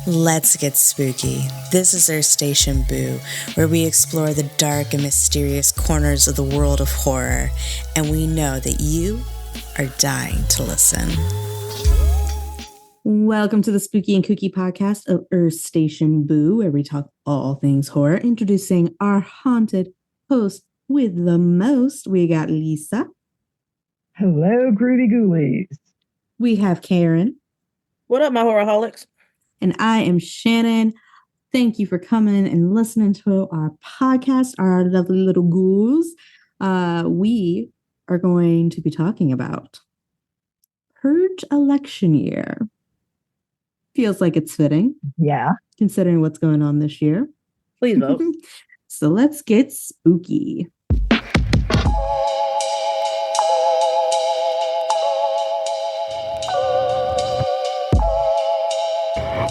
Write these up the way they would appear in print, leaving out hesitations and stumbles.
Let's get spooky. This is our station Boo, where we explore the dark and mysterious corners of the world of horror, and we know that you are dying to listen. Welcome to the Spooky and Kooky podcast of Earth Station Boo, where we talk all things horror. Introducing our haunted host with the most, we got Lysa. Hello, Groovy Ghoulies. We have Karen. What up, my horrorholics? And I am Shannon. Thank you for coming and listening to our podcast, our lovely little ghouls. We are going to be talking about Purge election year. Feels like it's fitting. Yeah. Considering what's going on this year. Please vote. So let's get spooky.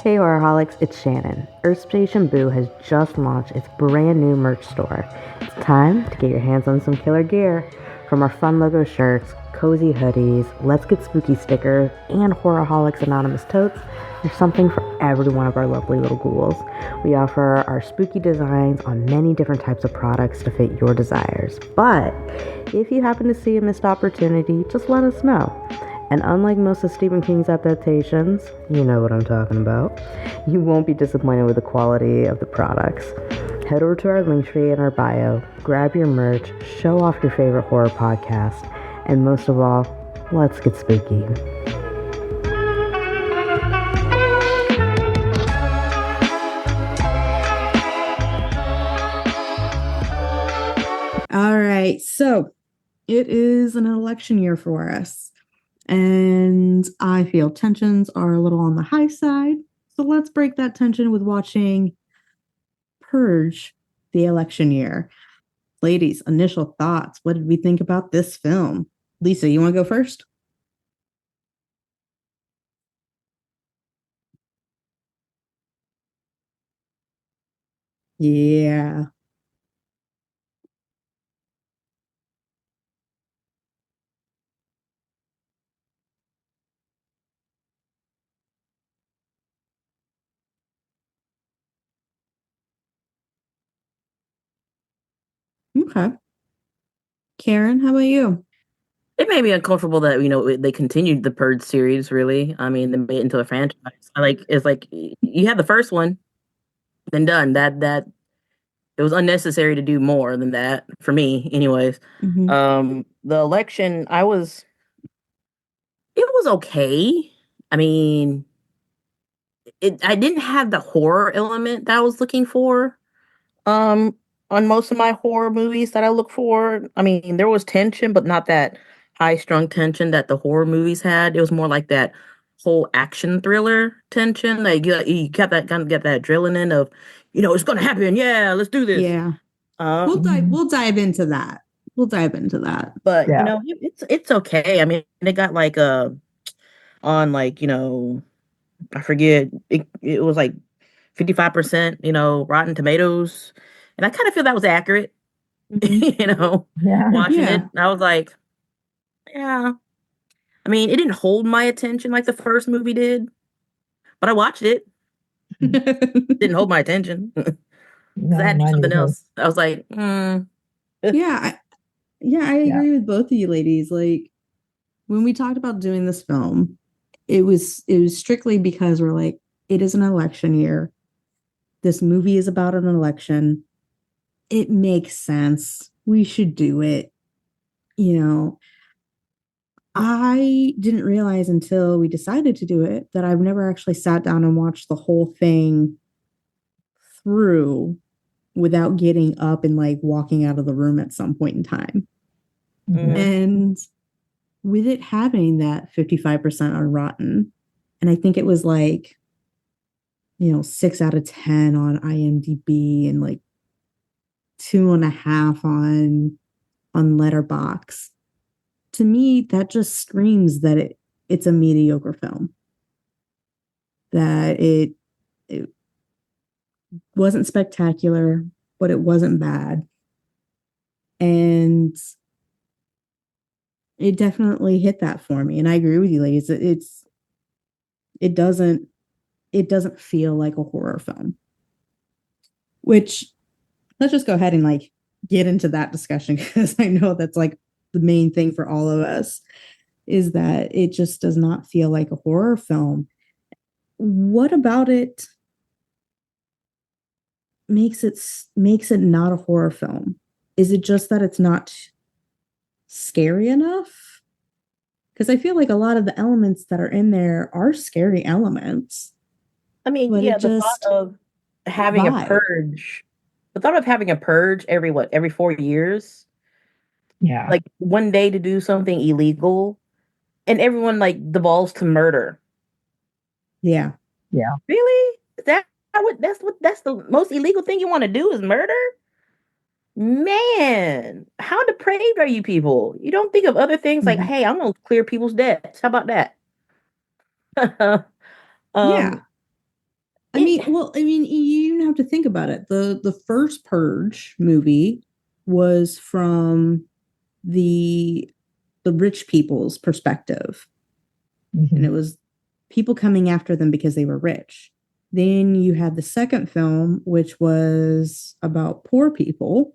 Hey Horrorholics, it's Shannon. Earth Station Boo has just launched its brand new merch store. It's time to get your hands on some killer gear. From our fun logo shirts, cozy hoodies, Let's Get Spooky stickers, and Horrorholics Anonymous totes, there's something for every one of our lovely little ghouls. We offer our spooky designs on many different types of products to fit your desires. But if you happen to see a missed opportunity, just let us know. And unlike most of Stephen King's adaptations, you know what I'm talking about, you won't be disappointed with the quality of the products. Head over to our link tree in our bio, grab your merch, show off your favorite horror podcast, and most of all, let's get spooky. All right, so it is an election year for us. And I feel tensions are a little on the high side. So let's break that tension with watching Purge, the election year. Ladies, initial thoughts. What did we think about this film? Lysa, you want to go first? Yeah. Okay. Karen, how about you? It made me uncomfortable that, they continued the Purge series, really. I mean, they made it into a franchise. It's like you had the first one, then done. That it was unnecessary to do more than that for me, anyways. Mm-hmm. The election, it was okay. I mean, I didn't have the horror element that I was looking for. On most of my horror movies that I look for, I mean, there was tension, but not that high-strung tension that the horror movies had. It was more like that whole action thriller tension. Like you kept that kind of get that adrenaline of, it's gonna happen. Yeah, let's do this. Yeah. We'll dive into that. But Yeah. it's okay. I mean, they got like on like I forget it was like 55%, Rotten Tomatoes. And I kind of feel that was accurate, Yeah. watching Yeah. it. I was like, yeah. I mean, it didn't hold my attention like the first movie did, but I watched it. Didn't hold my attention. No, I had to do mine something either. else. I was like, Yeah, I agree with both of you ladies. Like when we talked about doing this film, it was strictly because we're like, it is an election year. This movie is about an election. It makes sense. We should do it. I didn't realize until we decided to do it that I've never actually sat down and watched the whole thing through without getting up and like walking out of the room at some point in time. Mhm. And with it having that 55% on Rotten, and I think it was like, 6 out of 10 on IMDb and like 2.5 on Letterboxd. To me, that just screams that it's a mediocre film. That it wasn't spectacular, but it wasn't bad. And it definitely hit that for me. And I agree with you, ladies. It it doesn't feel like a horror film. Which, let's just go ahead and like get into that discussion, because I know that's like the main thing for all of us, is that it just does not feel like a horror film. What about it makes it not a horror film? Is it just that it's not scary enough? Because I feel like a lot of the elements that are in there are scary elements. I mean, But yeah, it the just thought of having a vibe. purge, the thought of having a purge every 4 years, Yeah. like one day to do something illegal, and everyone like devolves to murder. Yeah. Yeah. Really? Is that that's the most illegal thing you want to do is murder? Man, how depraved are you people? You don't think of other things like, Mhm. hey, I'm gonna clear people's debts. How about that? Yeah. I mean, it- well, I mean, you even have to think about it. The first Purge movie was from the rich people's perspective, and it was people coming after them because they were rich. Then you had the second film, which was about poor people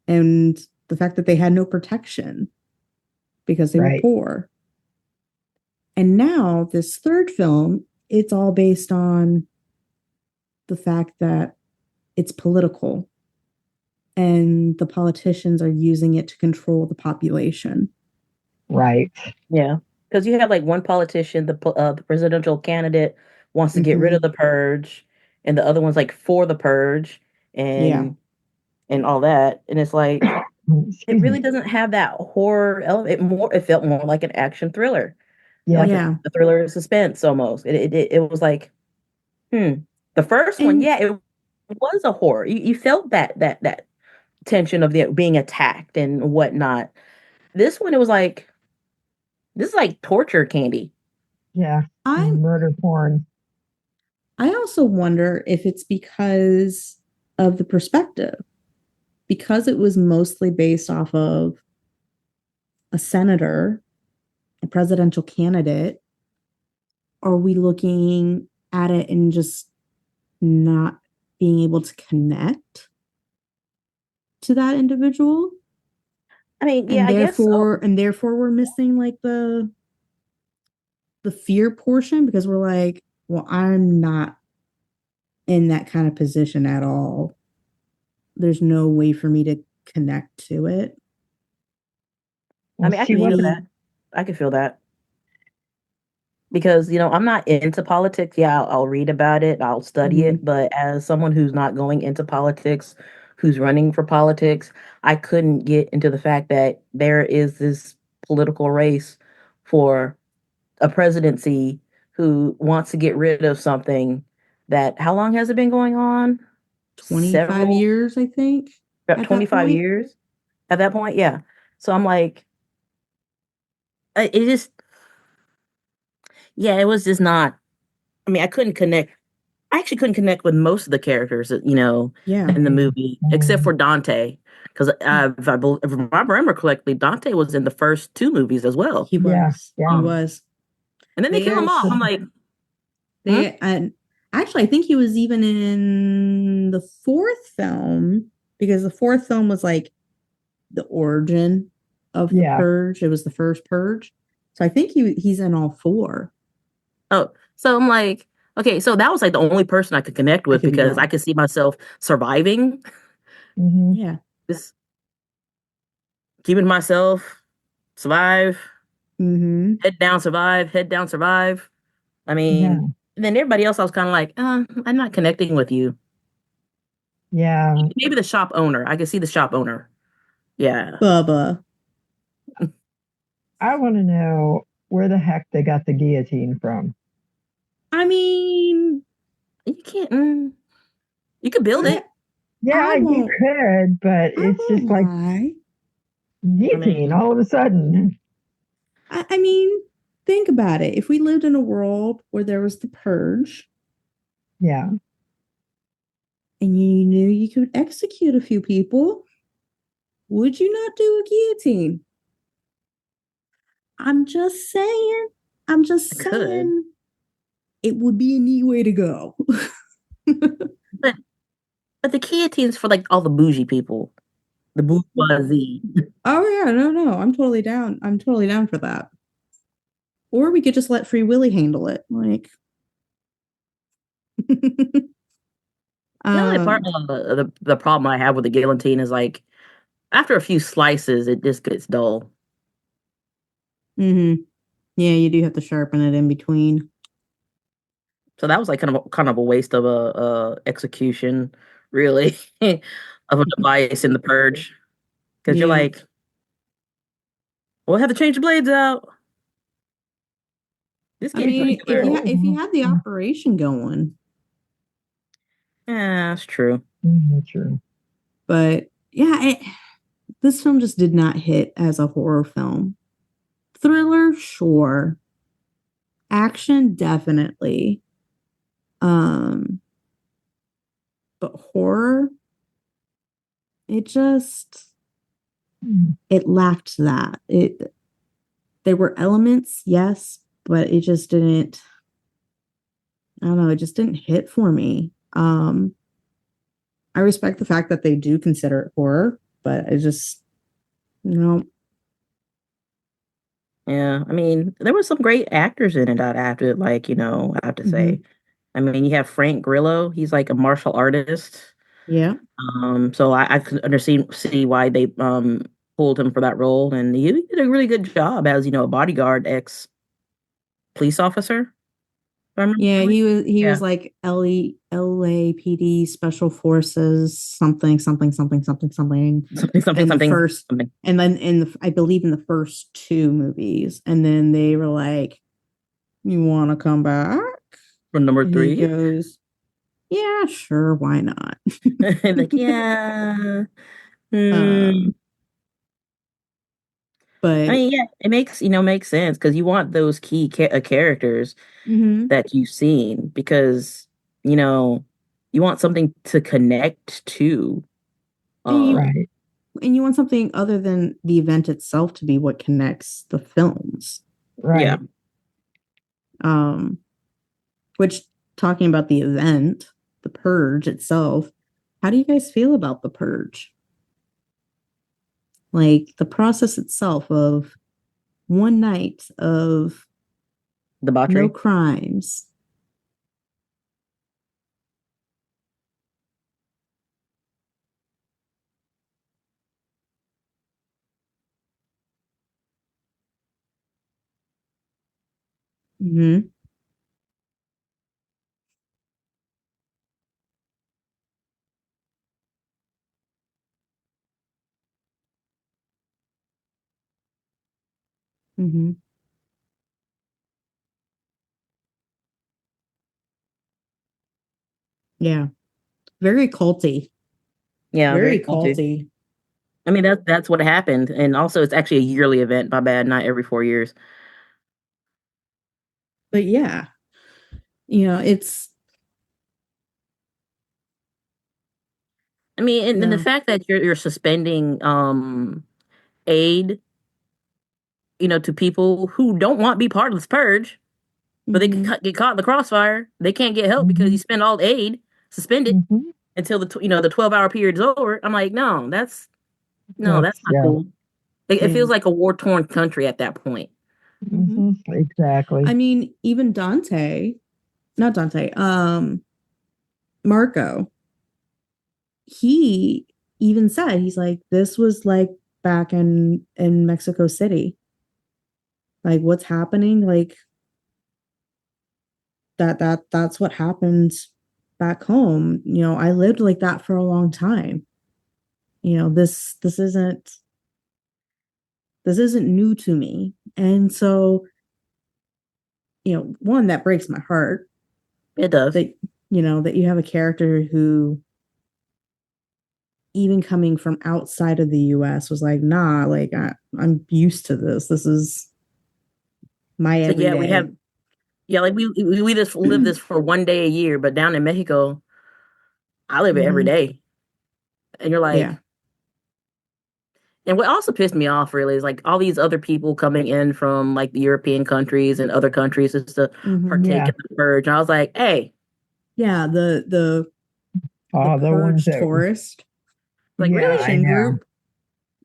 and the fact that they had no protection because they were Right. poor. And now this third film, it's all based on the fact that it's political and the politicians are using it to control the population. Right. yeah, because you have like one politician, the presidential candidate wants to get rid of the purge, and the other one's like for the purge, and all that, and it's like it really doesn't have that horror element. It felt more like an action thriller, Yeah. like Yeah. a thriller suspense almost. It was like, the first one, And yeah, it was a horror. You felt that tension of the being attacked and whatnot. This one, it was like this is like torture candy. Yeah. Murder porn. I also wonder if it's because of the perspective, because it was mostly based off of a senator, a presidential candidate. Are we looking at it and just not being able to connect to that individual? I mean, yeah, And I guess so. therefore we're missing like the fear portion, because we're like, well, I'm not in that kind of position at all. There's no way for me to connect to it. I mean, I can feel that. I can feel that. Because, I'm not into politics. Yeah, I'll read about it, I'll study it, but as someone who's not going into politics, who's running for politics, I couldn't get into the fact that there is this political race for a presidency who wants to get rid of something that how long has it been going on? 25 years, I think. About 25 years at that point, yeah. So I'm like, it just, yeah, it was just not. I mean, I couldn't connect. I actually couldn't connect with most of the characters, in the movie, except for Dante, because if I remember correctly, Dante was in the first two movies as well. He was. He was. And then they kill him off. I'm like, and actually, I think he was even in the fourth film, because the fourth film was like the origin of the Purge. It was the first Purge. So I think he's in all four. Oh, so I'm like, okay, so that was like the only person I could connect with because I could see myself surviving. Yeah. Just keeping myself, survive, head down, survive. I mean, and then everybody else, I was kind of like, I'm not connecting with you. Yeah. Maybe the shop owner. I could see the shop owner. Yeah. Bubba. I want to know where the heck they got the guillotine from. I mean, you can't. You could build it. Yeah, you could, but it's just like guillotine all of a sudden. I mean, think about it. If we lived in a world where there was the Purge, yeah, and you knew you could execute a few people, would you not do a guillotine? I'm just saying. it would be a neat way to go. But the guillotine's for like all the bougie people, the bourgeoisie. Oh yeah, no, I'm totally down. I'm totally down for that. Or we could just let Free Willy handle it. Like The only part um of the problem I have with the guillotine is like after a few slices, it just gets dull. mhm. Yeah, you do have to sharpen it in between. So that was like kind of a waste of a execution, really, of a device in the purge. Because you're Yeah. like, we'll have to change the blades out. This I gets mean, if regular. if you had the operation going, Yeah, that's true. True. but yeah, this film just did not hit as a horror film. Thriller, sure. Action, definitely. Um, but horror, it just it lacked that. It there were elements, yes, but it just didn't. I don't know. It just didn't hit for me. I respect the fact that they do consider it horror, but I just no. Yeah, I mean, there were some great actors in it. I'd have to like, I have to Mm-hmm. say. I mean, you have Frank Grillo. He's like a martial artist. Yeah. So I could understand see why they pulled him for that role, and he did a really good job as a bodyguard ex police officer. If I remember Yeah, correctly. he Yeah, was like LAPD Special Forces something something something something something something in the something first, something and then I believe in the first two movies, and then they were like, "You want to come back?" from number And he 3. goes, "Yeah, sure, why not?" Like, yeah. Hmm. um, I but mean, yeah, it makes sense because you want those key characters mhm. that you've seen because you know you want something to connect to. And you Um, Right. and you want something other than the event itself to be what connects the films. yeah, Right. Um, which talking about the event, the purge itself, how do you guys feel about the purge? Like the process itself of one night of no debauchery. crimes. Mm-hmm. Mm-hmm. Yeah. Very culty. Yeah, very Very culty. culty. I mean, that's what happened, and also it's actually a yearly event. My bad, not every 4 years. But yeah, it's I mean, and the no. fact that you're suspending aid, to people who don't want to be part of this purge, but they Mm-hmm. get caught in the crossfire. They can't get help because you Mm-hmm. spend all aid suspended Mm-hmm. until the 12-hour period is over. I'm like, no, that's not Yeah. cool. It Yeah. feels like a war torn country at that point. Mm-hmm. Mm-hmm. Exactly. I mean, even not Dante, Marco, he even said, he's like, this was like back in Mexico City. Like what's happening? Like that's what happens back home. I lived like that for a long time. This isn't new to me. And so, one, that breaks my heart It does. that you have a character who, even coming from outside of the US, was like, nah, like I'm used to this. This is my So yeah, we have everyday. like we just live this for one day a year, but down in Mexico, I live it every Hmm. day, and you're like, Yeah. And what also pissed me off really is like all these other people coming in from like the European countries and other countries just to partake Yeah. in the purge. And I was like, hey, Yeah, the Oh, the ones purge that, tourist like yeah, really? I know. group.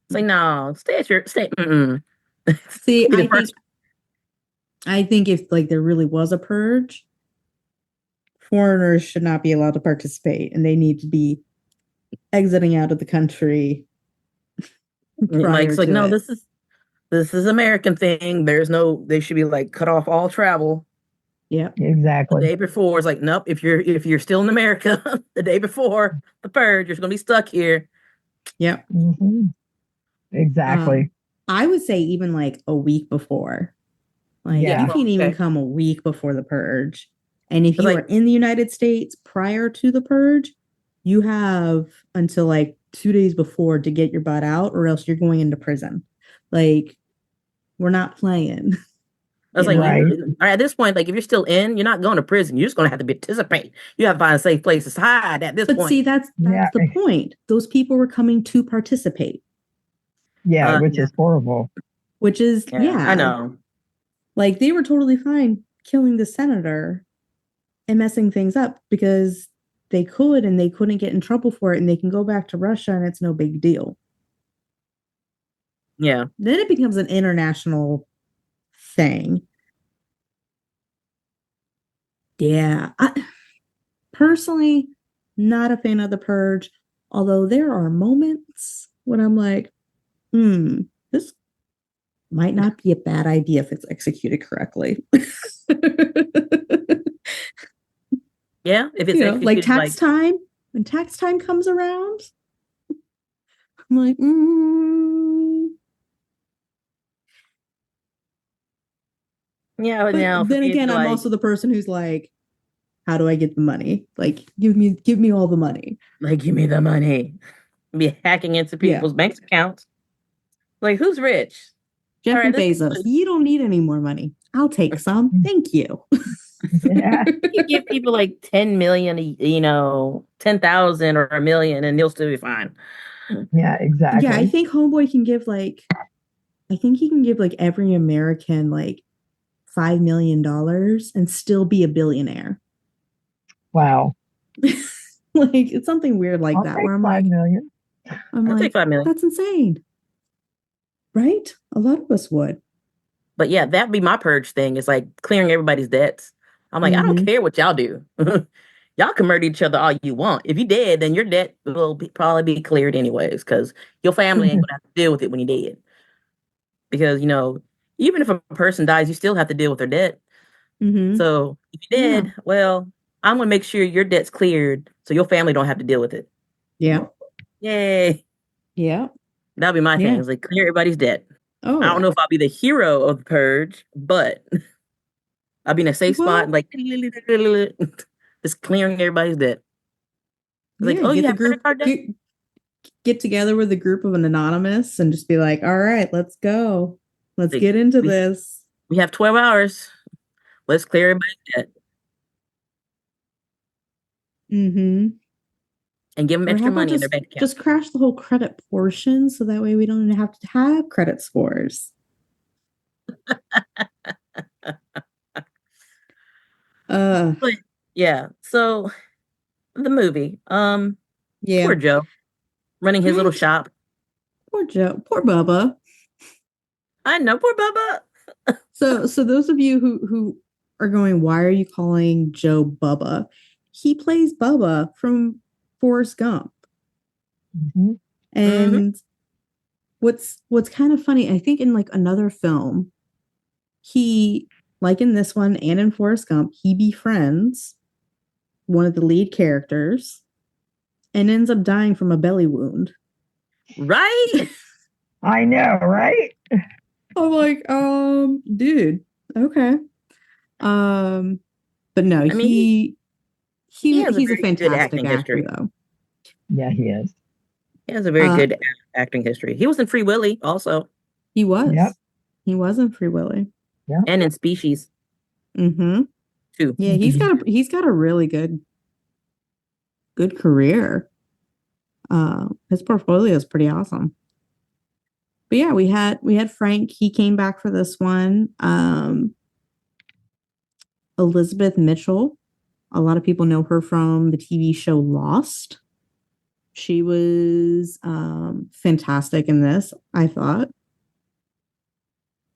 It's like, no, stay at your stay. Mm-mm. See, Be the first. I think if like there really was a purge, foreigners should not be allowed to participate, and they need to be exiting out of the country prior Like, it's like, to no, it. this is American thing. There's no, they should be like cut off all travel Yep. the Exactly. day before. It's like, nope, if you're still in America the day before the purge, you're just gonna be stuck here. Yep. Hmm. Exactly. I would say even like a week before. Like Yeah. you can't even Okay. come a week before the purge. And if It's you like, are in the United States prior to the purge, you have until like 2 days before to get your butt out, or else you're going into prison. Like, we're not playing. I was You like, know? Right. at this point, like if you're still in, you're not going to prison. You're just gonna have to participate. You have to find a safe place to hide at this But point. see, that's Yeah. the point. Those people were coming to participate, Yeah, which Yeah. is horrible. which is I know. like they were totally fine killing the senator and messing things up because they could, and they couldn't get in trouble for it, and they can go back to Russia and it's no big deal. Yeah. Then it becomes an international thing. Yeah. Personally, not a fan of the purge, although there are moments when I'm like, this might not be a bad idea if it's executed correctly. Yeah. If it's Like executed tax time, when tax time comes around, I'm like, yeah, But now for then me, again, it's I'm like, also the person who's like, how do I get the money? Like, give me all the money. give me the money. Be hacking into Yeah. people's bank accounts. Like, who's rich? All Jeffrey right, let's Bezos, you don't need any more money. I'll take some. Thank you. Yeah. you give people like 10 million, 10,000 or a million, and they'll still be fine. Yeah, exactly. Yeah, I think Homeboy can give I think he can give like every American like $5 million and still be a billionaire. Wow. Like it's something weird like I'll that take where I'm 5 like, million. I'll take 5 million. that's insane. Right? A lot of us would. But yeah, that'd be my purge thing. It's like clearing everybody's debts. I'm like, I don't care what y'all do. Y'all can murder each other all you want. If you're dead, then your debt will probably be cleared anyways, because your family ain't gonna have to deal with it when you're dead. Because even if a person dies, you still have to deal with their debt. So if you're dead, well, I'm gonna make sure your debt's cleared, so your family don't have to deal with it. Yeah. Yay. Yeah. That'll be my thing. It's like clear everybody's debt. Oh. I don't know if I'll be the hero of the purge, but I'll be in a safe spot, like just clearing everybody's debt. It's like, oh, you have credit card debt? Get together with a group of an anonymous and just be like, all right, let's go. Let's get into this. We have 12 hours. Let's clear everybody's debt. And give them extra money in their bank account. Just crash the whole credit portion so that way we don't even have to have credit scores. But yeah, so the movie, poor Joe running his little shop. Poor Joe, poor Bubba. I know, poor Bubba. So those of you who are going, why are you calling Joe Bubba? He plays Bubba from Forrest Gump. And what's kind of funny, I think in like another film, he, like in this one and in Forrest Gump, he befriends one of the lead characters and ends up dying from a belly wound. Right? I know, right? I'm like, dude, okay. But no, I mean, he's a fantastic actor, though. Yeah, he is. He has a very good acting history. He was in Free Willy also. He was. Yep. He was in Free Willy. Yeah. And in Species. Too. Yeah, he's got a really good career. His portfolio is pretty awesome. But yeah, we had Frank. He came back for this one. Elizabeth Mitchell. A lot of people know her from the TV show Lost. She was fantastic in this, I thought.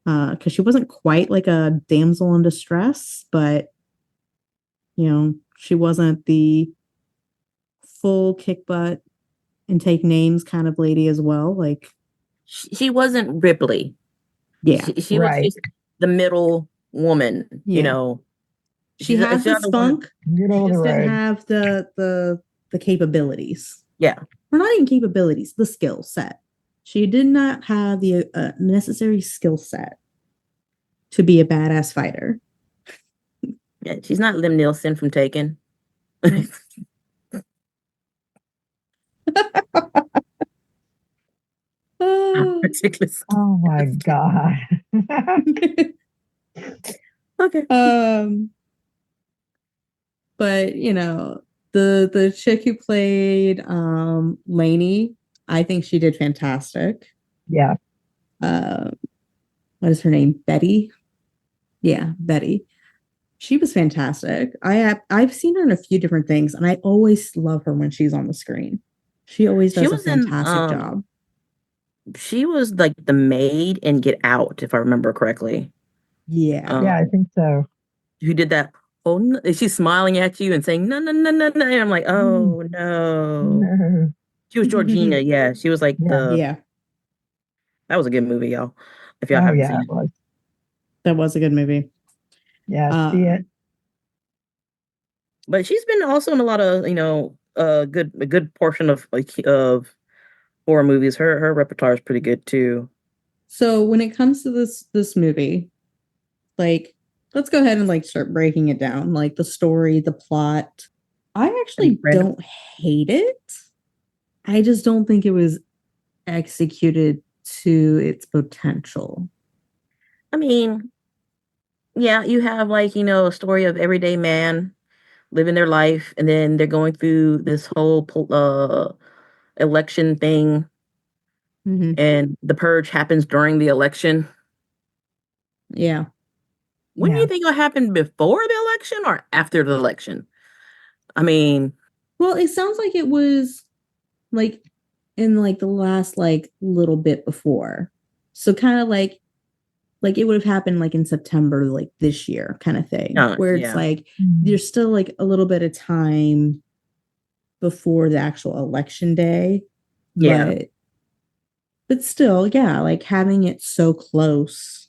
Because she wasn't quite like a damsel in distress, but she wasn't the full kick butt and take names kind of lady as well. Like, She wasn't Ripley. yeah, She was Right. just the middle woman, yeah. She She's had the another one. spunk. Middle She of the just didn't road. have the capabilities. Yeah. Or not even capabilities, the skill set. She did not have the necessary skill set to be a badass fighter. Yeah, she's not Lim Nielsen from Taken. Ridiculous. Oh my God. Okay. But the chick who played Lainey, I think she did fantastic. Yeah. What is her name? Betty? Yeah, Betty. She was fantastic. I've seen her in a few different things, and I always love her when she's on the screen. She always She does a was in fantastic job. she was like the maid in Get Out, if I remember correctly. Yeah. Yeah, I think so. Who did that? Oh, no, she's smiling at you and saying no, no, no, no, no. And I'm like, oh no. No. She was Georgina. Yeah, she was like Yeah. Yeah. That was a good movie, y'all. If y'all Oh haven't yeah, seen it was. That was a good movie. Yeah, see it. But she's been also in a lot of a good portion of horror movies. Her repertoire is pretty good too. So when it comes to this movie, like, let's go ahead and like start breaking it down, like the story, the plot. I actually don't hate it. I just don't think it was executed to its potential. I mean, yeah, you have like a story of everyday man living their life, and then they're going through this whole election thing, and the purge happens during the election. Yeah. When do you think it'll happen, before the election or after the election? I mean, well, it sounds like it was like in like the last like little bit before. So kind of like it would have happened like in September, like this year kind of thing, where it's like there's still like a little bit of time before the actual election day. Yeah. But still, yeah, like having it so close.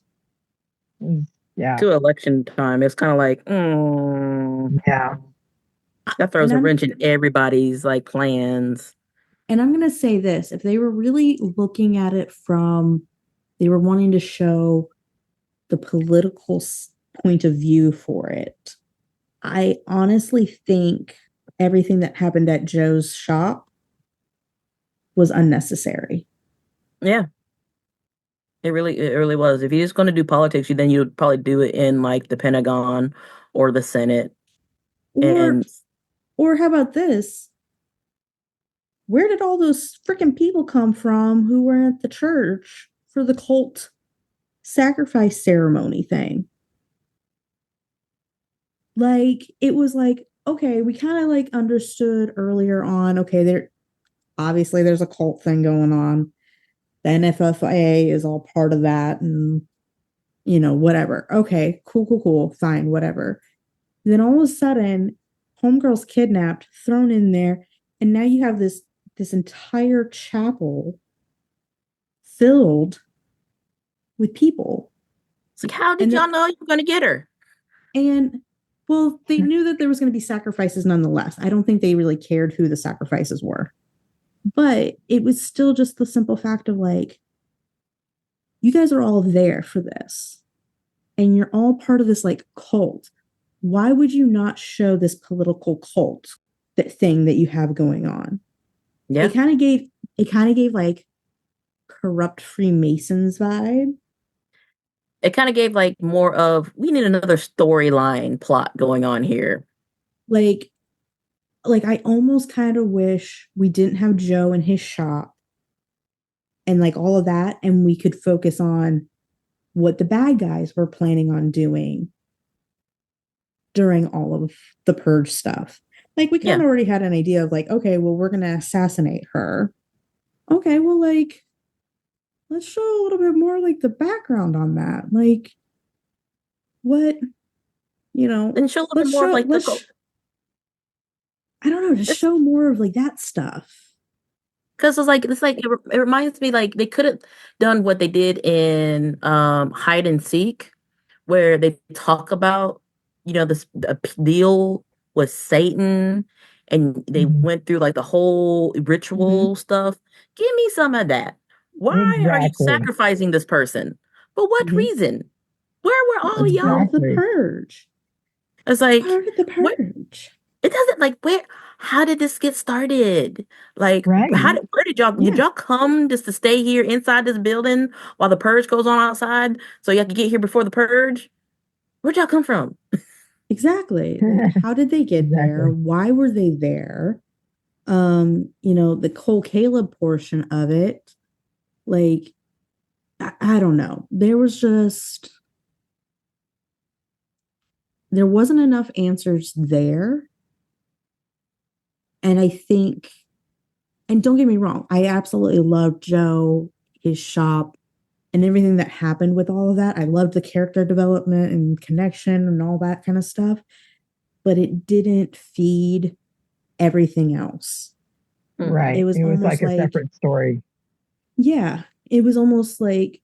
Yeah. To election time, it's kind of like, yeah. That throws a wrench in everybody's like plans. And I'm going to say this, if they were really looking at it from, they were wanting to show the political point of view for it, I honestly think everything that happened at Joe's shop was unnecessary. Yeah. It really was. If you're just going to do politics, then you'd probably do it in like the Pentagon or the Senate. Or how about this? Where did all those freaking people come from who were at the church for the cult sacrifice ceremony thing? Like, it was like, okay, we kind of like understood earlier on, okay, there's a cult thing going on. The NFFA is all part of that, and whatever. Okay, cool, fine, whatever. Then all of a sudden, homegirl's kidnapped, thrown in there, and now you have this entire chapel filled with people. It's like, how did y'all know you were going to get her? And well, they knew that there was going to be sacrifices nonetheless. I don't think they really cared who the sacrifices were. But it was still just the simple fact of like, you guys are all there for this. And you're all part of this like cult. Why would you not show this political cult, that thing that you have going on? Yeah. It kind of gave like corrupt Freemasons vibe. It kind of gave like more of, we need another storyline plot going on here. Like I almost kind of wish we didn't have Joe in his shop and like all of that, and we could focus on what the bad guys were planning on doing during all of the Purge stuff. Like we kind of already had an idea of like, okay, well, we're gonna assassinate her. Okay, well, like let's show a little bit more like the background on that. Like what, and show a little bit more of like I don't know, just show more of like that stuff. Because it reminds me like they could have done what they did in Hide and Seek, where they talk about this deal with Satan, and they went through like the whole ritual stuff. Give me some of that. Why are you sacrificing this person? For what reason? Where were all y'all? The Purge. It's like part of the Purge. It doesn't like where. How did this get started? Like, Right. Where did y'all did y'all come just to stay here inside this building while the Purge goes on outside? So y'all can get here before the Purge? Where'd y'all come from? Exactly. Like, how did they get there? Why were they there? The Cole Caleb portion of it, like, I don't know. There wasn't enough answers there. And I think, and don't get me wrong, I absolutely loved Joe, his shop, and everything that happened with all of that. I loved the character development and connection and all that kind of stuff. But it didn't feed everything else. Right. It was like a separate story. Yeah. It was almost like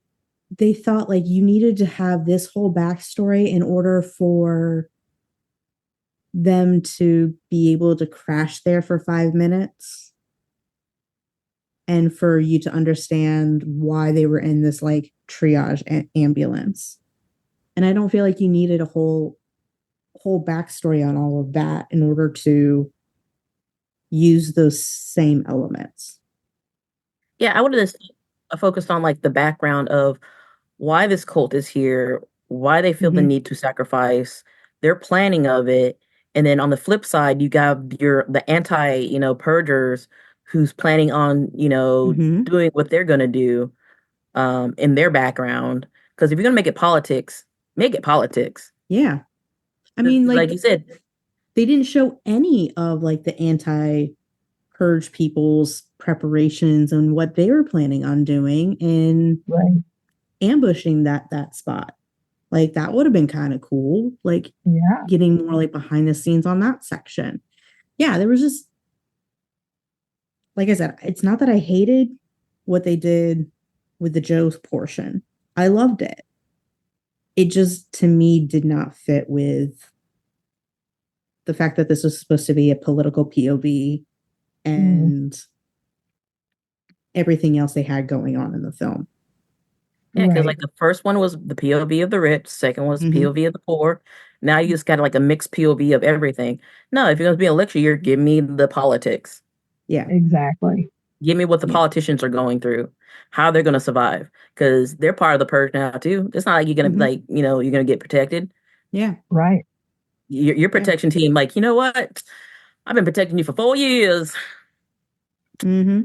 they thought like you needed to have this whole backstory in order for them to be able to crash there for 5 minutes and for you to understand why they were in this like triage ambulance. And I don't feel like you needed a whole backstory on all of that in order to use those same elements. Yeah, I would have just focused on like the background of why this cult is here, why they feel the need to sacrifice, their planning of it. And then on the flip side, you got the anti, purgers who's planning on, doing what they're gonna do in their background. Because if you're gonna make it politics, make it politics. Yeah. I mean, like you said, they didn't show any of like the anti-purge people's preparations and what they were planning on doing in ambushing that spot. Like that would have been kind of cool. Like getting more like behind the scenes on that section. Yeah, there was just, like I said, it's not that I hated what they did with the Joe's portion. I loved it. It just, to me, did not fit with the fact that this was supposed to be a political POV and everything else they had going on in the film. Yeah, because like the first one was the POV of the rich, second was POV of the poor. Now you just got like a mixed POV of everything. No, if you're going to be a lecture year, give me the politics. Yeah, exactly. Give me what the politicians are going through, how they're going to survive, because they're part of the Purge now too. It's not like you're going to be like, you're going to get protected. Yeah, right. Your protection team, like, you know what? I've been protecting you for 4 years. Yeah.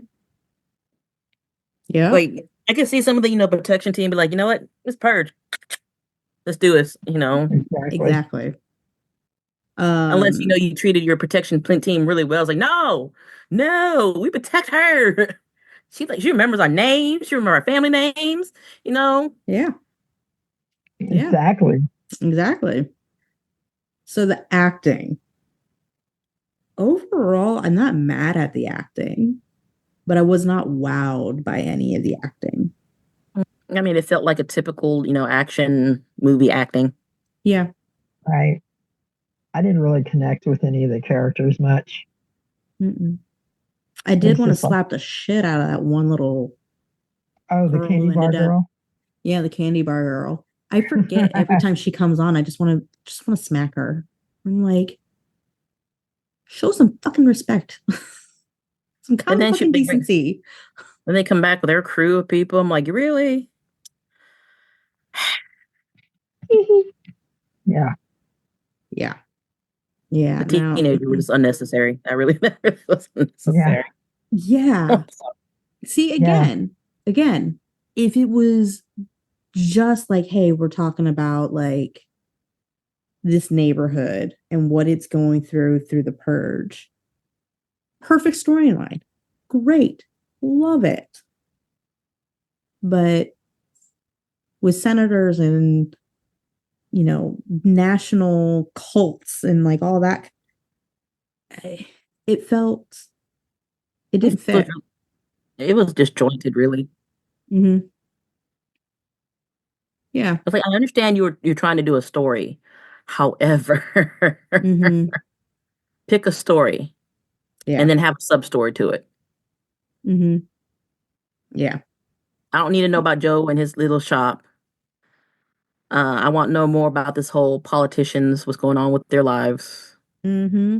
Like, I can see some of the, protection team be like, you know what? It's Purge. Let's do this, Exactly. Unless, you treated your protection team really well. It's like, no, we protect her. She remembers our names. She remembers our family names, Yeah. Exactly. Exactly. So the acting. Overall, I'm not mad at the acting, but I was not wowed by any of the acting. I mean, it felt like a typical, action movie acting. Yeah. Right. I didn't really connect with any of the characters much. I did want to slap the shit out of that one little. Oh, the candy bar girl. Yeah, the candy bar girl. I forget every time she comes on. I just want to smack her. I'm like, show some fucking respect. Some kind of fucking decency. When they come back with their crew of people, I'm like, really? Yeah. Yeah. Yeah. The teenager was unnecessary. That really was unnecessary. Yeah. See, again, again, if it was just like, hey, we're talking about like this neighborhood and what it's going through the purge, perfect storyline, great, love it. But with senators and national cults and like all that, it felt it didn't fit. It was disjointed, really. Mm-hmm. Yeah. It's like I understand you're trying to do a story, however, Mm-hmm. pick a story, Yeah. and then have a sub story to it. Mm-hmm. Yeah. I don't need to know about Joe and his little shop. I want to know more about this whole politicians, what's going on with their lives. Mm-hmm.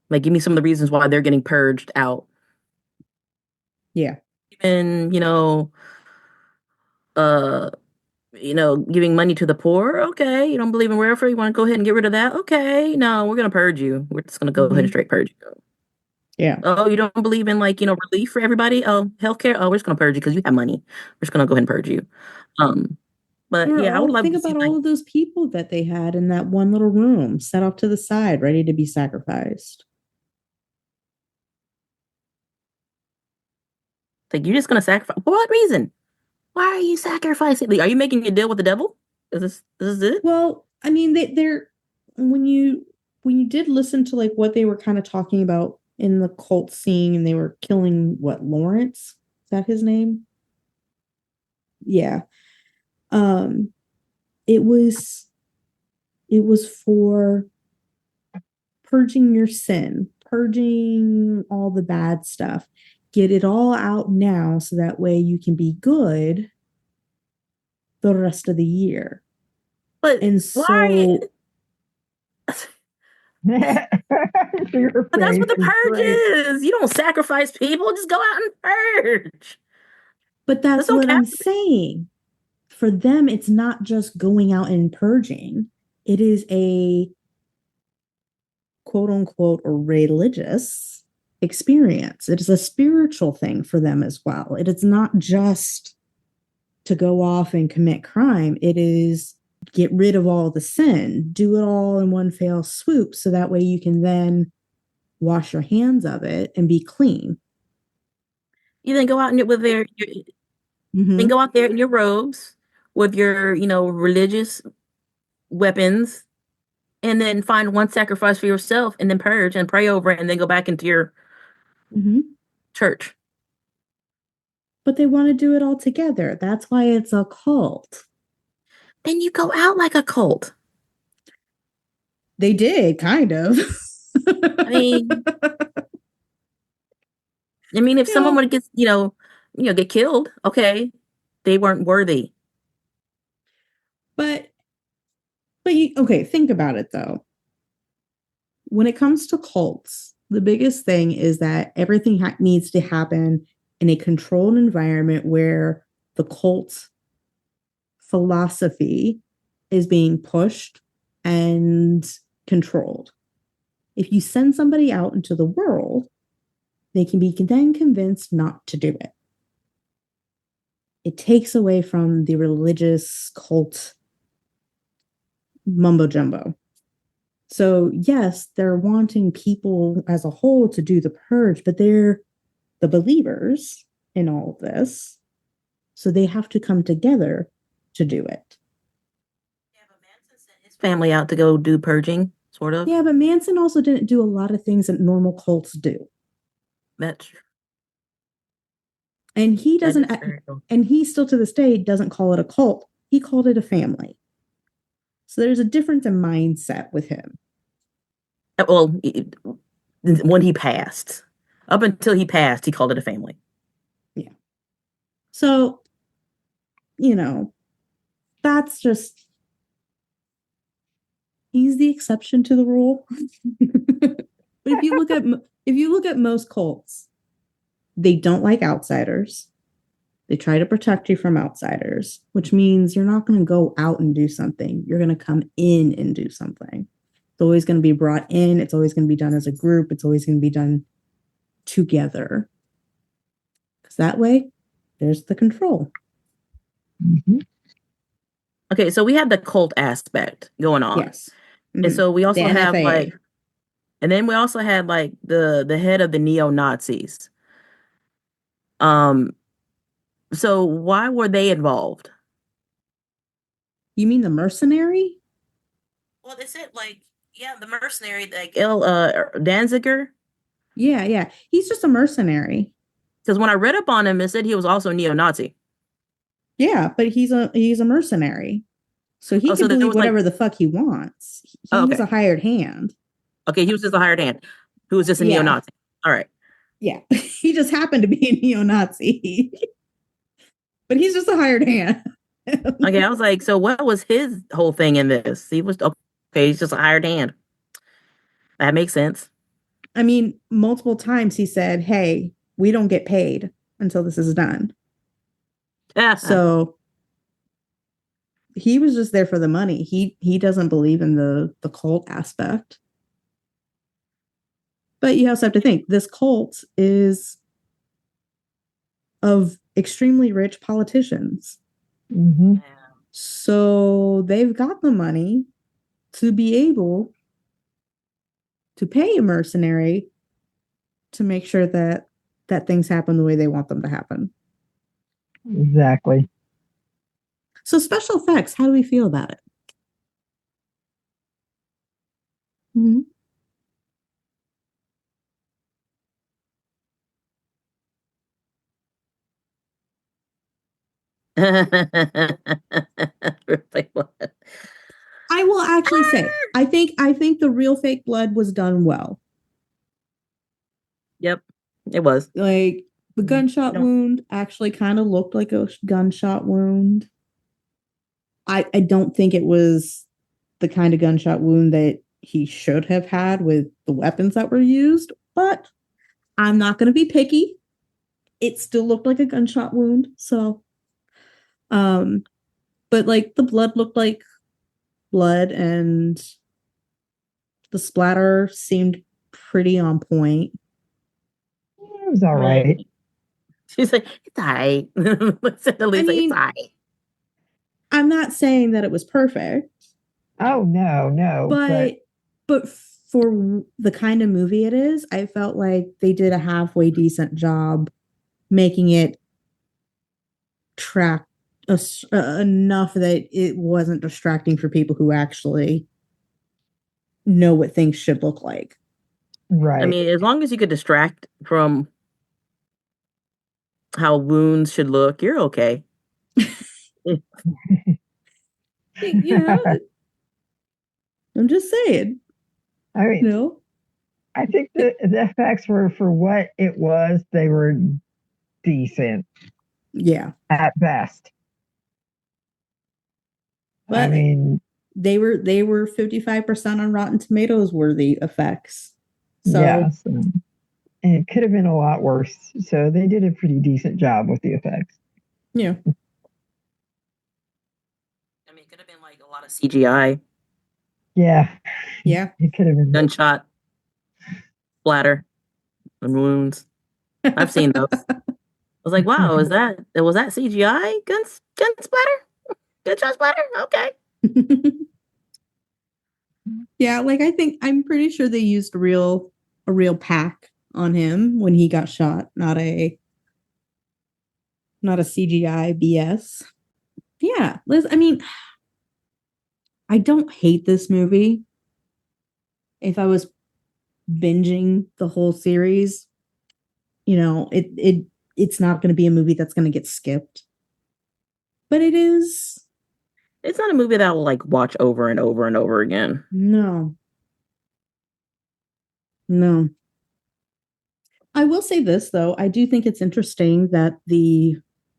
Like, give me some of the reasons why they're getting purged out. Yeah. And uh, giving money to the poor. Okay, you don't believe in welfare. You want to go ahead and get rid of that. Okay, no, we're gonna purge you. We're just gonna go ahead and straight purge you. Yeah. Oh, you don't believe in relief for everybody? Oh, healthcare. Oh, we're just gonna purge you because you have money. We're just gonna go ahead and purge you. But Or yeah, I would love think to see about all of those people that they had in that one little room set off to the side, ready to be sacrificed. like you're just gonna sacrifice. For what reason? Why are you sacrificing? Like, are you making a deal with the devil? Is this it? Well, I mean, they're when you did listen to like what they were kind of talking about in the cult scene, and they were killing what, Lawrence? Is that his name? Yeah. Um, it was for purging your sin, purging all the bad stuff. Get it all out now so that way you can be good the rest of the year. But And why? so Your But that's what face the is purge great. is. You don't sacrifice people. Just go out and purge. but That's that's what okay. I'm saying. For them, it's not just going out and purging. It is a quote unquote religious experience. It is a spiritual thing for them as well. It is not just to go off and commit crime. It is get rid of all the sin, do it all in one fell swoop so that way you can then wash your hands of it and be clean. You then go out and with then go out there in your robes with your religious weapons, and then find one sacrifice for yourself, and then purge and pray over it, and then go back into your church. But they want to do it all together. That's why it's a cult. Then you go out like a cult. They did, kind of. I mean, if someone would get get killed, okay, they weren't worthy. But okay, think about it though. When it comes to cults, the biggest thing is that everything needs to happen in a controlled environment where the cult philosophy is being pushed and controlled. If you send somebody out into the world, they can be then convinced not to do it. It takes away from the religious cult mumbo jumbo. So, yes, they're wanting people as a whole to do the purge, but they're the believers in all of this. So they have to come together to do it. Yeah, but Manson sent his family out to go do purging, sort of. Yeah, but Manson also didn't do a lot of things that normal cults do. That's true. And he doesn't, and he still to this day doesn't call it a cult. He called it a family. So there's a difference in mindset with him. Well, when he passed, up until he passed, he called it a family. Yeah. So, that's just, he's the exception to the rule. But if you look at most cults, they don't like outsiders. They try to protect you from outsiders, which means you're not going to go out and do something. You're going to come in and do something. It's always going to be brought in. It's always going to be done as a group. It's always going to be done together. Because that way, there's the control. Mhm. Okay, so we have the cult aspect going on. Yes. And Mhm. so we also The have NFA. like, and then we also had like the head of the neo-Nazis. So why were they involved? You mean the mercenary? Well, they said like, yeah, the mercenary, like Danziger. Yeah. He's just a mercenary. Because when I read up on him, it said he was also neo-Nazi. Yeah, but he's a mercenary. So he Oh, so can there believe was like, whatever the fuck he wants. He oh, was okay, a hired hand. okay, he was just a hired hand who was just a Yeah. neo-Nazi. All right. Yeah. He just happened to be a neo-Nazi. But he's just a hired hand. Okay, I was like, so what was his whole thing in this? He was okay. He's just a hired hand. That makes sense. I mean, multiple times he said, "Hey, we don't get paid until this is done." So he was just there for the money. He doesn't believe in the cult aspect. But you also have to think this cult is of extremely rich politicians. Mhm. So they've got the money to be able to pay a mercenary to make sure that things happen the way they want them to happen. Exactly. So special effects, how do we feel about it? Mm-hmm. Like what? I will actually say, I think the real fake blood was done well. Yep, it was. Like the gunshot wound actually kind of looked like a gunshot wound. I don't think it was the kind of gunshot wound that he should have had with the weapons that were used, but I'm not going to be picky. It still looked like a gunshot wound. So, but like the blood looked like blood and the splatter seemed pretty on point. It was all right. She's like, it's all right. Listen to Lysa, it's all right. I'm not saying that it was perfect. Oh no, but for the kind of movie it is, I felt like they did a halfway decent job making it track enough that it wasn't distracting for people who actually know what things should look like. right. I mean, as long as you could distract from how wounds should look, you're okay. Yeah, I'm just saying. I mean, You know, I think the effects were, for what it was, they were decent. Yeah, At best. but I mean, they were 55% on Rotten Tomatoes worthy effects. So yes, and it could have been a lot worse. So they did a pretty decent job with the effects. yeah. I mean, it could have been like a lot of CGI. Yeah. It could have been gunshot, splatter, and wounds. I've seen those. I was like, wow, was that CGI? Gun splatter? Gunshot splatter? Okay. Yeah, like I'm pretty sure they used a real pack on him when he got shot, not a CGI BS. Yeah, Liz, I mean, I don't hate this movie. If I was binging the whole series, it's not going to be a movie that's going to get skipped. But it is. It's not a movie that I will like watch over and over and over again. No. I will say this though, I do think it's interesting that the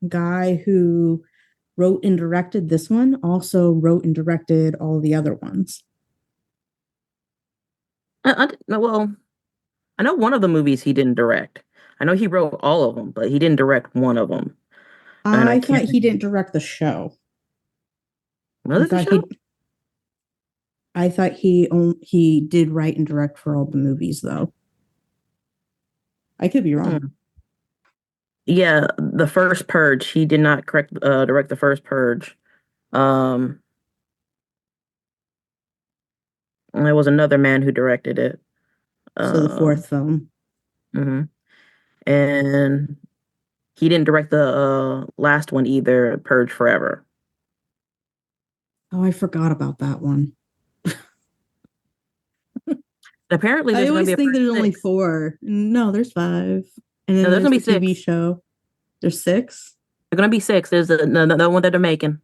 guy who wrote and directed this one also wrote and directed all the other ones. Well, I know one of the movies he didn't direct. I know he wrote all of them, but he didn't direct one of them. And I thought he didn't direct the show. I thought he did write and direct for all the movies though. I could be wrong. Yeah, the first Purge. He did not direct the first Purge. Um, there was another man who directed it. So the fourth film. Mhm. And he didn't direct the last one either, Purge Forever. Oh, I forgot about that one. Apparently, I there's going to always be a think Purge there's only 6. 4. No, there's 5. And then No, there's there's going to the be TV 6. show. There's 6. There's going to be 6. There's the one that they're making.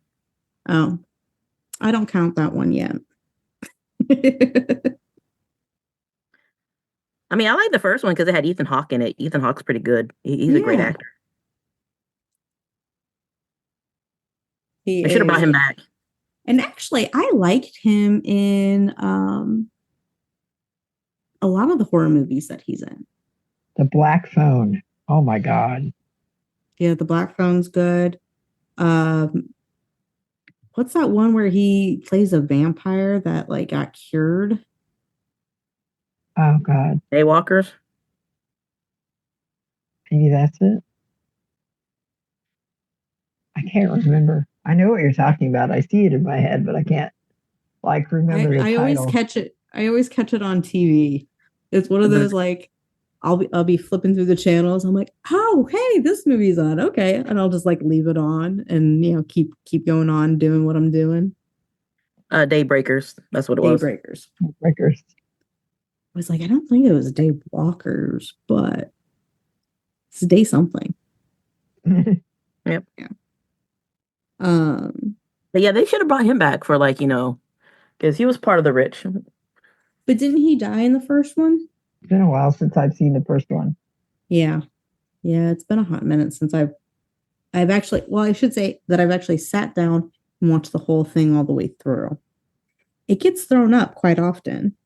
Oh, I don't count that one yet. I mean, I like the first one because it had Ethan Hawke in it. Ethan Hawke's pretty good. He's a great Yeah, actor. he They should have brought is. him back. And actually, I liked him in a lot of the horror movies that he's in. The Black Phone. Oh my God. Yeah, The Black Phone's good. Um, what's that one where he plays a vampire that like got cured? Oh God. Daywalkers. Maybe that's it. I can't remember. I know what you're talking about. I see it in my head, but I can't like remember the I always title. catch it. I always catch it on TV. It's one of those like I'll be flipping through the channels. I'm like, oh hey, this movie's on. Okay. And I'll just like leave it on and keep going on doing what I'm doing. Daybreakers. That's what it was. Daybreakers. Breakers. I was like, I don't think it was Day Walkers, but it's Day something. Yep. Yeah. But yeah, they should have brought him back for because he was part of the rich. But didn't he die in the first one? It's been a while since I've seen the first one. Yeah. Yeah, it's been a hot minute since I've actually, well, I should say that I've actually sat down and watched the whole thing all the way through. It gets thrown up quite often.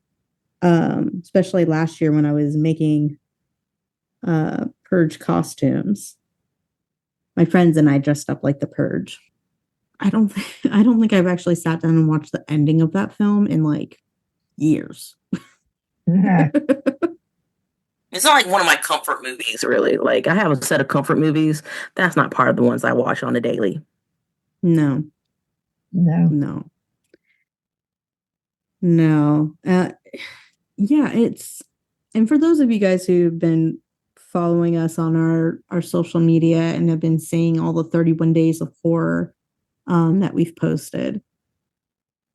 Especially last year when I was making Purge costumes. My friends and I dressed up like the Purge. I don't think I've actually sat down and watched the ending of that film in like years. Yeah. It's not like one of my comfort movies, really. Like, I have a set of comfort movies. That's not part of the ones I watch on a daily. No. No. Yeah, and for those of you guys who've been following us on our social media and have been seeing all the 31 days of horror that we've posted,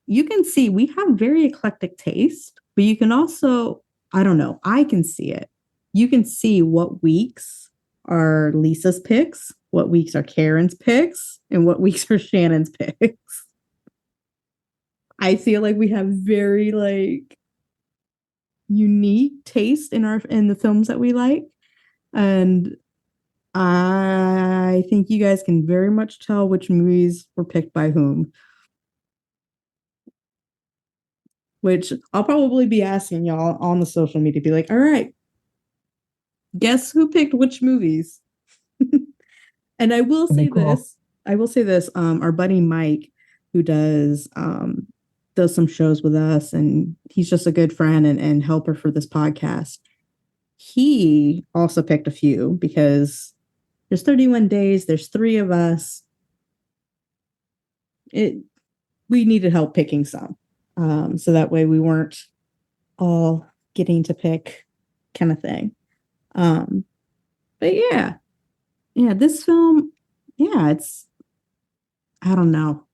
you can see we have very eclectic taste, but you can also, I don't know, I can see it. You can see what weeks are Lisa's picks, what weeks are Karen's picks, and what weeks are Shannon's picks. I feel like we have very like unique taste in the films that we like, and I think you guys can very much tell which movies were picked by whom. Which I'll probably be asking y'all on the social media, be like, all right, guess who picked which movies? And I will say this. Our buddy Mike, who does some shows with us, and he's just a good friend and helper for this podcast. He also picked a few because there's 31 days, there's 3 of us. We needed help picking some. So that way we weren't all getting to pick kind of thing. But yeah, this film, yeah, I don't know.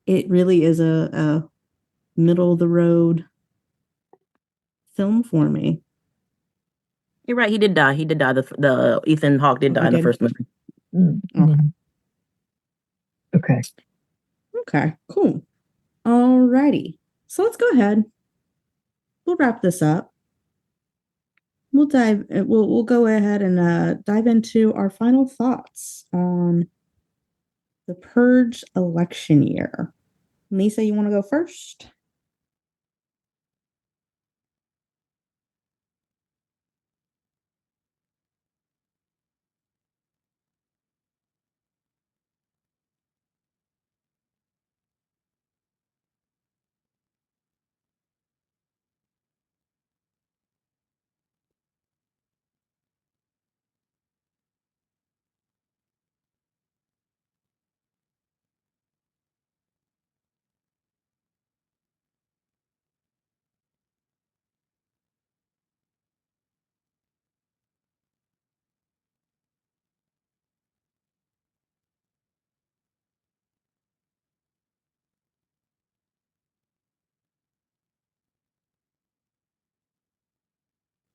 It really is a middle of the road film for me. You're right. He did die. He did die. The Ethan Hawke did die in the first movie. Mm-hmm. Okay. Okay, cool. Alrighty. So let's go ahead. We'll wrap this up. We'll go ahead and dive into our final thoughts on the Purge election year. Lisa, you want to go first?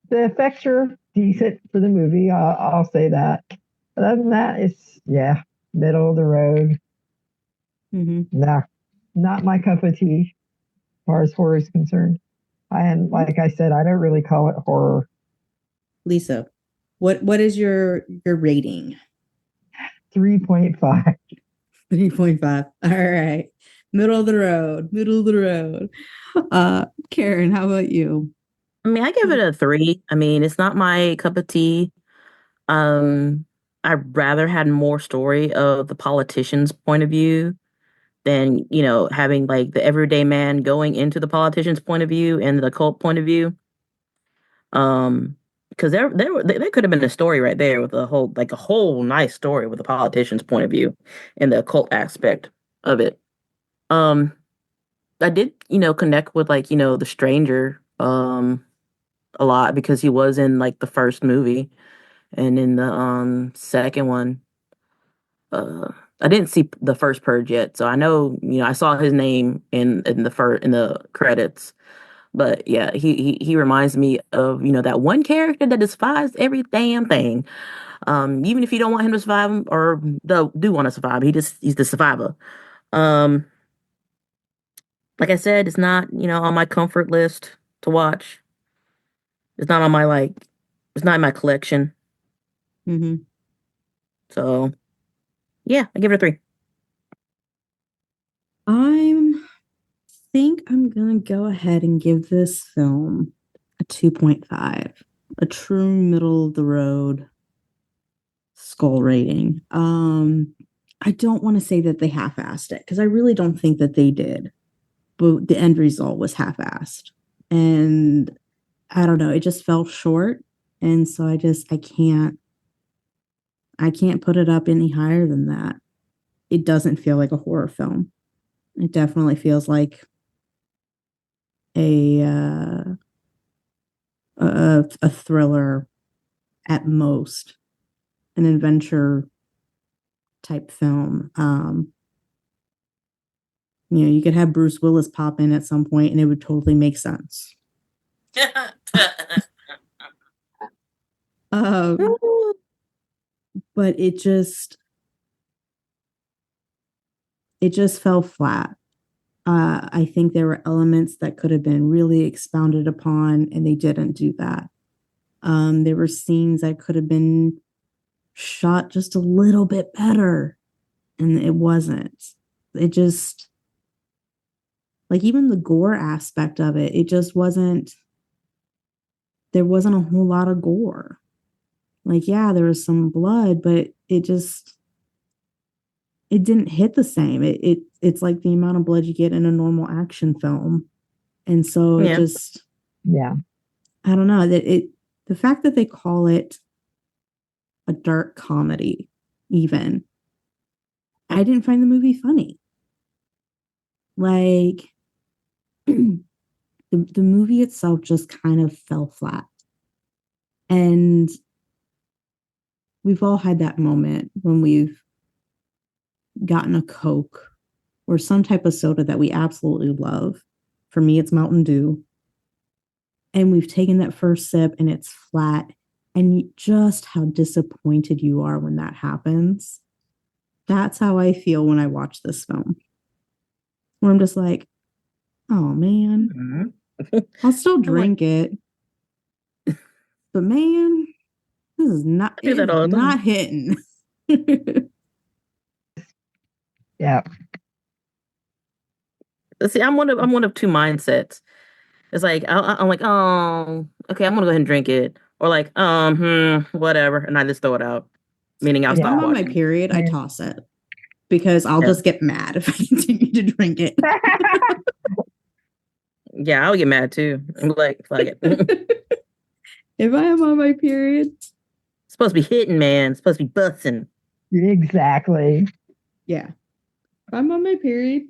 The effects are decent for the movie. I'll say that. But other than that, it's middle of the road. Nah, not my cup of tea as far as horror is concerned. And like I said, I don't really call it horror. Lysa, what is your rating? 3.5. 3.5. All right. Middle of the road. Karen, how about you? I mean, I give it a 3. I mean, it's not my cup of tea. I'd rather had more story of the politician's point of view than, having like the everyday man going into the politician's point of view and the cult point of view. Because there could have been a story right there with a whole nice story with the politician's point of view and the occult aspect of it. I did, connect with the stranger a lot because he was in like the first movie, and in the second one, I didn't see the first Purge yet, so I know, I saw his name in the credits. But yeah, he reminds me of, that one character that despises every damn thing. Even if you don't want him to survive or do want to survive, he's the survivor. Like I said, it's not, on my comfort list to watch. It's not on my it's not in my collection. So yeah, I give it a 3. Think I'm gonna go ahead and give this film a 2.5, a true middle of the road skull rating. I don't want to say that they half-assed it because I really don't think that they did, but the end result was half-assed, and I don't know, it just fell short, and so I can't put it up any higher than that. It doesn't feel like a horror film. It definitely feels like a thriller at most, an adventure type film. You could have Bruce Willis pop in at some point and it would totally make sense. But it just fell flat. I think there were elements that could have been really expounded upon, and they didn't do that. There were scenes that could have been shot just a little bit better, and it wasn't. It just, like, even the gore aspect of it, it just wasn't, there wasn't a whole lot of gore. Like, yeah, there was some blood, but it didn't hit the same. It's like the amount of blood you get in a normal action film. And so it just, I don't know, the fact that they call it a dark comedy, even, I didn't find the movie funny. Like, the movie itself just kind of fell flat. And we've all had that moment when we've gotten a Coke or some type of soda that we absolutely love. For me, it's Mountain Dew. And we've taken that first sip and it's flat. And just how disappointed you are when that happens. That's how I feel when I watch this film. Where I'm just like, oh man, I'll still drink it. But man, this is not hitting. Yeah. See, I'm one of two mindsets. It's like I'm like, oh, okay, I'm gonna go ahead and drink it, or like, whatever, and I just throw it out. Meaning I'll stop I'm on watching. my period, I toss it because I'll just get mad if I continue to drink it. Yeah, I'll get mad too. I'm like it. If I am on my period, it's supposed to be hitting, man. It's supposed to be busting. Exactly. Yeah. If I'm on my period,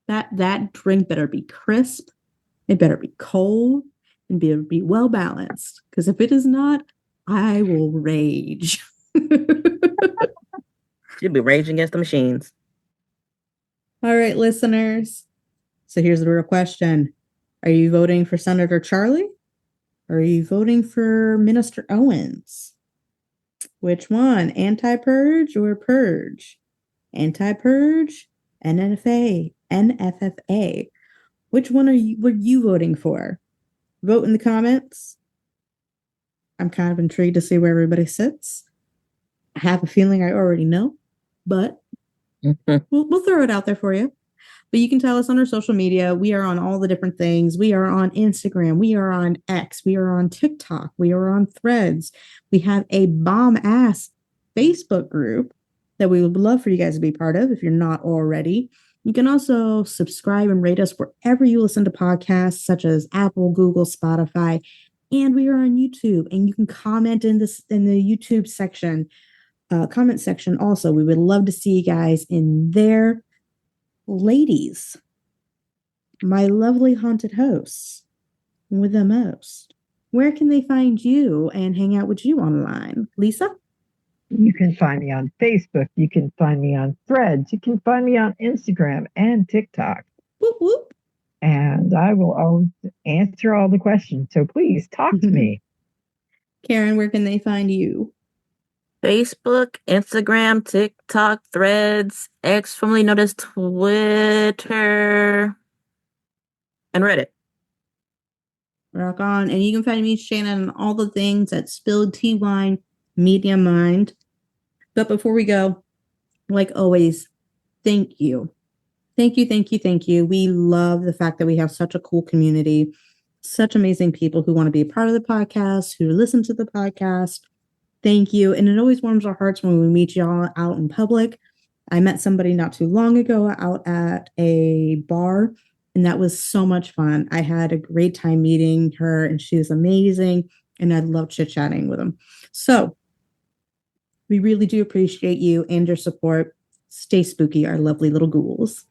that drink better be crisp. It better be cold and be well balanced. Because if it is not, I will rage. You'll be raging against the machines. All right, listeners. So here's the real question. Are you voting for Senator Charlie? Are you voting for Minister Owens? Which one? Anti-Purge or Purge? Anti-Purge, NFFA. Which one were you voting for? Vote in the comments. I'm kind of intrigued to see where everybody sits. I have a feeling I already know, but we'll throw it out there for you. But you can tell us on our social media. We are on all the different things. We are on Instagram. We are on X. We are on TikTok. We are on Threads. We have a bomb-ass Facebook group that we would love for you guys to be part of if you're not already. You can also subscribe and rate us wherever you listen to podcasts, such as Apple, Google, Spotify, and we are on YouTube. And you can comment in the YouTube section, comment section also. We would love to see you guys in there. Ladies, my lovely haunted hosts with the most, where can they find you and hang out with you online? Lysa? You can find me on Facebook. You can find me on Threads. You can find me on Instagram and TikTok. Whoop, whoop. And I will always answer all the questions. So please talk to me. Karen, where can they find you? Facebook, Instagram, TikTok, Threads, X, formerly known as Twitter, and Reddit. Rock on. And you can find me, Shannon, on all the things at Spilled Tea Wine, Media Mind. But before we go, like always, thank you. Thank you, thank you, thank you. We love the fact that we have such a cool community, such amazing people who want to be a part of the podcast, who listen to the podcast. Thank you. And it always warms our hearts when we meet y'all out in public. I met somebody not too long ago out at a bar, and that was so much fun. I had a great time meeting her, and she was amazing, and I love chit-chatting with them. So we really do appreciate you and your support. Stay spooky, our lovely little ghouls.